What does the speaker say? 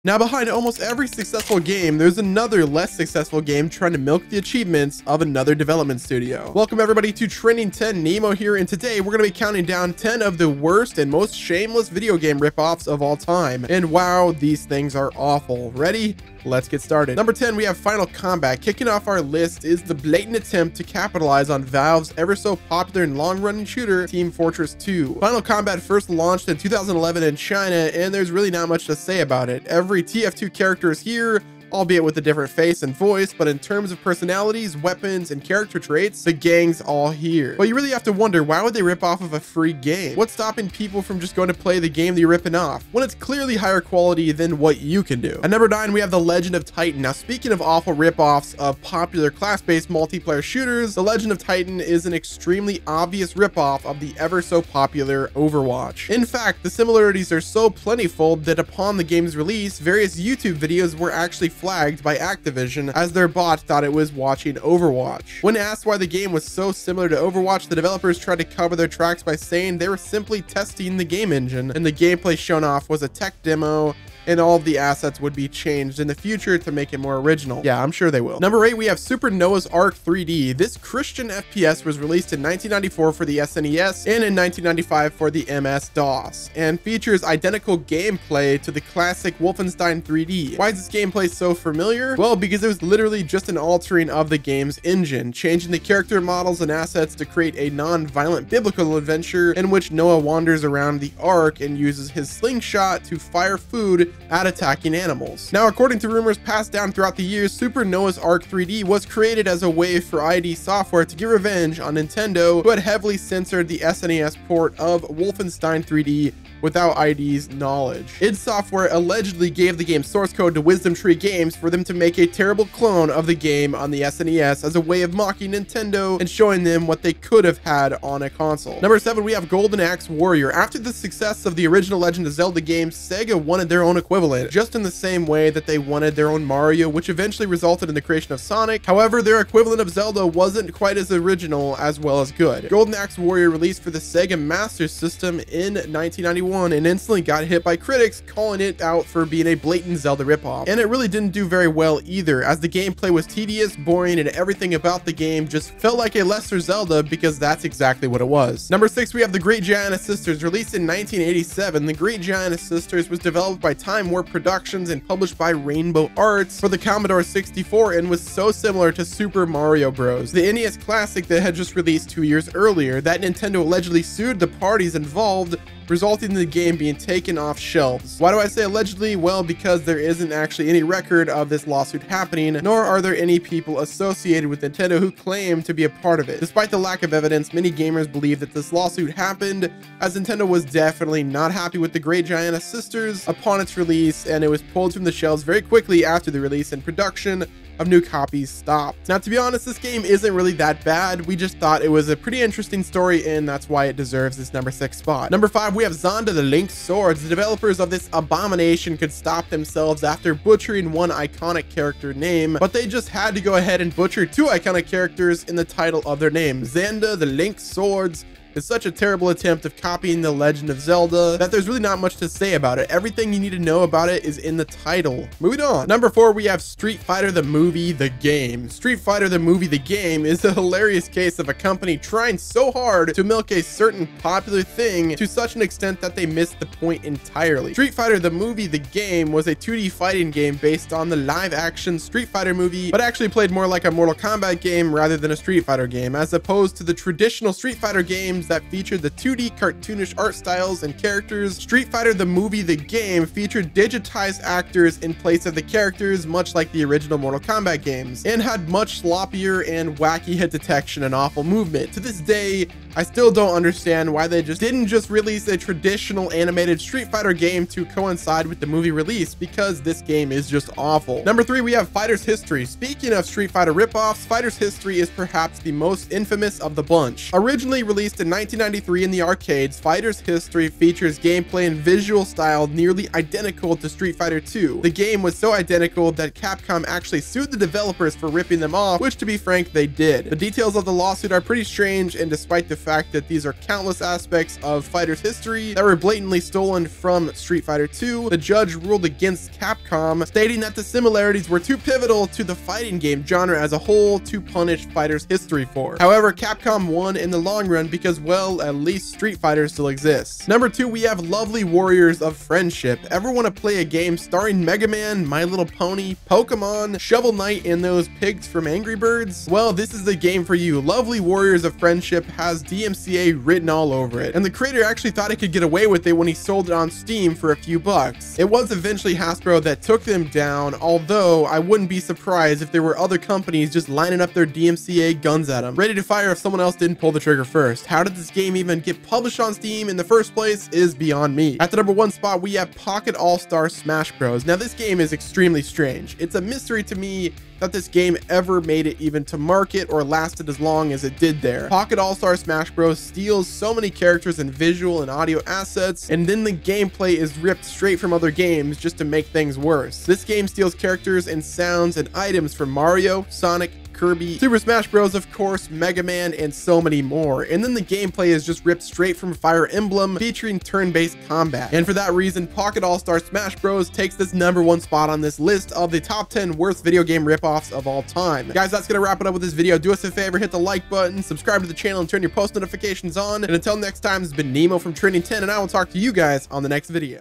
Now, behind almost every successful game, there's another less successful game trying to milk the achievements of another development studio. Welcome everybody to Trending 10, Nemo here, and today we're going to be counting down 10 of the worst and most shameless video game ripoffs of all time. And wow, these things are awful. Ready? Let's get started. Number 10, we have Final Combat. Kicking off our list is the blatant attempt to capitalize on Valve's ever so popular and long-running shooter, Team Fortress 2. Final Combat first launched in 2011 in China, and there's really not much to say about it. Every TF2 character is here, albeit with a different face and voice, but in terms of personalities, weapons, and character traits, the gang's all here. But you really have to wonder, why would they rip off of a free game? What's stopping people from just going to play the game that you're ripping off, when it's clearly higher quality than what you can do? At number 9, we have The Legend of Titan. Now, speaking of awful rip-offs of popular class-based multiplayer shooters, The Legend of Titan is an extremely obvious rip-off of the ever-so-popular Overwatch. In fact, the similarities are so plentiful that upon the game's release, various YouTube videos were actually flagged by Activision as their bot thought it was watching Overwatch. When asked why the game was so similar to Overwatch, the developers tried to cover their tracks by saying they were simply testing the game engine, and the gameplay shown off was a tech demo, and all of the assets would be changed in the future to make it more original. Yeah, I'm sure they will. Number 8, we have Super Noah's Ark 3D. This Christian FPS was released in 1994 for the SNES and in 1995 for the MS-DOS, and features identical gameplay to the classic Wolfenstein 3D. Why is this gameplay so familiar? Well, because it was literally just an altering of the game's engine, changing the character models and assets to create a non-violent biblical adventure in which Noah wanders around the Ark and uses his slingshot to fire food at attacking animals. Now, according to rumors passed down throughout the years, Super Noah's Ark 3D was created as a way for ID Software to get revenge on Nintendo, who had heavily censored the SNES port of Wolfenstein 3D without ID's knowledge. id Software allegedly gave the game source code to Wisdom Tree Games for them to make a terrible clone of the game on the SNES as a way of mocking Nintendo and showing them what they could have had on a console. Number 7, we have Golden Axe Warrior. After the success of the original Legend of Zelda games, Sega wanted their own equivalent, just in the same way that they wanted their own Mario, which eventually resulted in the creation of Sonic. However, their equivalent of Zelda wasn't quite as original as well as good. Golden Axe Warrior released for the Sega Master System in 1991 and instantly got hit by critics, calling it out for being a blatant Zelda ripoff. And it really didn't do very well either, as the gameplay was tedious, boring, and everything about the game just felt like a lesser Zelda, because that's exactly what it was. Number 6, we have The Great Giana Sisters. Released in 1987, The Great Giana Sisters was developed by Time Warp Productions and published by Rainbow Arts for the Commodore 64, and was so similar to Super Mario Bros., the NES classic that had just released 2 years earlier, that Nintendo allegedly sued the parties involved, resulting in the game being taken off shelves. Why do I say allegedly? Well, because there isn't actually any record of this lawsuit happening, nor are there any people associated with Nintendo who claim to be a part of it. Despite the lack of evidence, many gamers believe that this lawsuit happened, as Nintendo was definitely not happy with The Great Giana Sisters upon its release, and it was pulled from the shelves very quickly after the release, and production of new copies stopped. Now, to be honest, this game isn't really that bad. We just thought it was a pretty interesting story, and that's why it deserves this number 6 spot. Number 5, we have Zanda the Linked Swords. The developers of this abomination could stop themselves after butchering one iconic character name, but they just had to go ahead and butcher 2 iconic characters in the title of their name. Zanda the Linked Swords is such a terrible attempt of copying The Legend of Zelda that there's really not much to say about it. Everything you need to know about it is in the title. Moving on. Number 4, we have Street Fighter the Movie the Game. Street Fighter the Movie the Game is a hilarious case of a company trying so hard to milk a certain popular thing to such an extent that they missed the point entirely. Street Fighter the Movie the Game was a 2D fighting game based on the live-action Street Fighter movie, but actually played more like a Mortal Kombat game rather than a Street Fighter game, as opposed to the traditional Street Fighter games that featured the 2D cartoonish art styles and characters. Street Fighter the Movie the Game featured digitized actors in place of the characters, much like the original Mortal Kombat games, and had much sloppier and wacky hit detection and awful movement. To this day, I still don't understand why they didn't just release a traditional animated Street Fighter game to coincide with the movie release, because this game is just awful. Number 3, we have Fighter's History. Speaking of Street Fighter ripoffs, Fighter's History is perhaps the most infamous of the bunch. Originally released in 1993 in the arcades, Fighter's History features gameplay and visual style nearly identical to Street Fighter 2. The game was so identical that Capcom actually sued the developers for ripping them off, which to be frank, they did. The details of the lawsuit are pretty strange, and despite the fact that these are countless aspects of Fighter's history that were blatantly stolen from Street Fighter 2, the judge ruled against Capcom, stating that the similarities were too pivotal to the fighting game genre as a whole to punish Fighter's history for. However, Capcom won in the long run because, well, at least Street Fighter still exists. Number 2, we have Lovely Warriors of Friendship. Ever want to play a game starring Mega Man, My Little Pony, Pokemon, Shovel Knight, and those pigs from Angry Birds? Well, this is the game for you. Lovely Warriors of Friendship has DMCA written all over it, and the creator actually thought he could get away with it when he sold it on Steam for a few bucks. It was eventually Hasbro that took them down, although I wouldn't be surprised if there were other companies just lining up their DMCA guns at them, ready to fire if someone else didn't pull the trigger first. How did this game even get published on Steam in the first place is beyond me. At the number 1 spot, we have Pocket All-Star Smash Bros. Now, this game is extremely strange. It's a mystery to me that this game ever made it even to market or lasted as long as it did there. Pocket All-Star Smash Bros. Steals so many characters and visual and audio assets, and then the gameplay is ripped straight from other games just to make things worse. This game steals characters and sounds and items from Mario, Sonic, Kirby, Super Smash Bros, of course, Mega Man, and so many more. And then the gameplay is just ripped straight from Fire Emblem, featuring turn-based combat. And for that reason, Pocket All-Star Smash Bros takes this number 1 spot on this list of the top 10 worst video game ripoffs of all time. Guys, that's gonna wrap it up with this video. Do us a favor, hit the like button, subscribe to the channel, and turn your post notifications on. And until next time, this has been Nemo from Trending10, and I will talk to you guys on the next video.